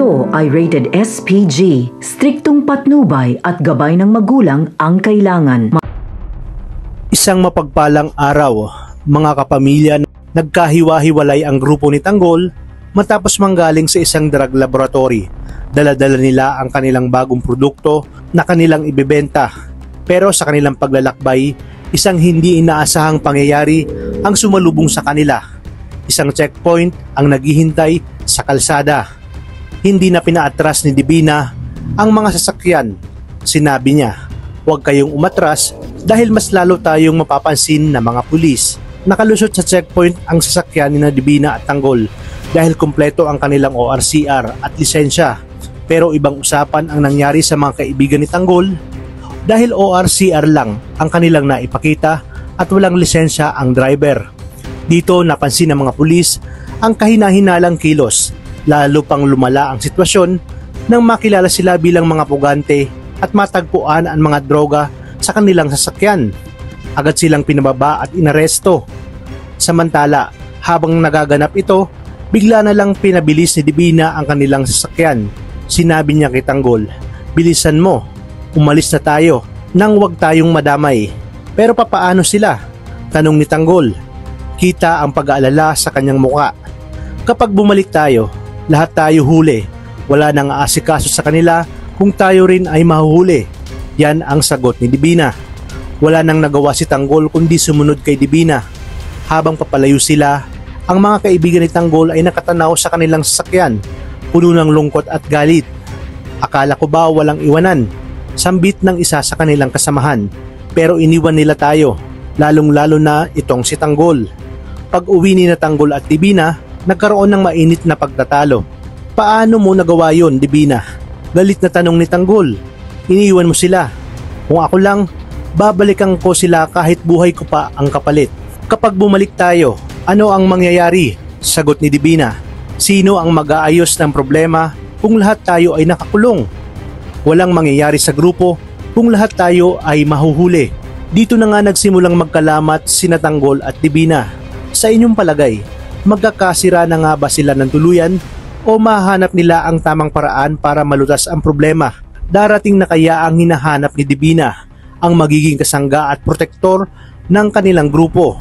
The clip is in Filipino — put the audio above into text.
Ito ay rated SPG, striktong patnubay at gabay ng magulang ang kailangan. Isang mapagpalang araw, mga kapamilya, nagkahiwa-hiwalay ang grupo ni Tanggol matapos manggaling sa isang drug laboratory. Dala-dala nila ang kanilang bagong produkto na kanilang ibebenta. Pero sa kanilang paglalakbay, isang hindi inaasahang pangyayari ang sumalubong sa kanila. Isang checkpoint ang naghihintay sa kalsada. Hindi na pinaatras ni Divina ang mga sasakyan. Sinabi niya, huwag kayong umatras dahil mas lalo tayong mapapansin na mga pulis. Nakalusot sa checkpoint ang sasakyan ni Divina at Tanggol dahil kumpleto ang kanilang ORCR at lisensya. Pero ibang usapan ang nangyari sa mga kaibigan ni Tanggol dahil ORCR lang ang kanilang naipakita at walang lisensya ang driver. Dito napansin ng mga pulis ang kahina-hinalang kilos. Lalo pang lumala ang sitwasyon nang makilala sila bilang mga pugante at matagpuan ang mga droga sa kanilang sasakyan. Agad silang pinababa at inaresto. Samantala, habang nagaganap ito, bigla na lang pinabilis ni Divina ang kanilang sasakyan. Sinabi niya kay Tanggol, bilisan mo, umalis na tayo nang wag tayong madamay. Pero papaano sila? Tanong ni Tanggol. Kita ang pag-aalala sa kanyang muka. Kapag bumalik tayo, lahat tayo huli. Wala nang aasikaso sa kanila kung tayo rin ay mahuhuli. Yan ang sagot ni Divina. Wala nang nagawa si Tanggol kundi sumunod kay Divina. Habang papalayo sila, ang mga kaibigan ni Tanggol ay nakatanaw sa kanilang sasakyan, puno ng lungkot at galit. Akala ko ba walang iwanan? Sambit ng isa sa kanilang kasamahan. Pero iniwan nila tayo, lalong-lalo na itong si Tanggol. Pag uwi ni Tanggol at Divina, nagkaroon ng mainit na pagtatalo. Paano mo nagawa yon, Divina? Galit na tanong ni Tanggol. Iniiwan mo sila. Kung ako lang, babalikan ko sila kahit buhay ko pa ang kapalit. Kapag bumalik tayo, ano ang mangyayari? Sagot ni Divina. Sino ang mag-aayos ng problema kung lahat tayo ay nakakulong? Walang mangyayari sa grupo kung lahat tayo ay mahuhuli. Dito na nga nagsimulang magkalamat sina Tanggol at Divina. Sa inyong palagay, magkakasira na nga ba sila ng tuluyan o mahanap nila ang tamang paraan para malutas ang problema? Darating na kaya ang hinahanap ni Divina, ang magiging kasangga at protektor ng kanilang grupo?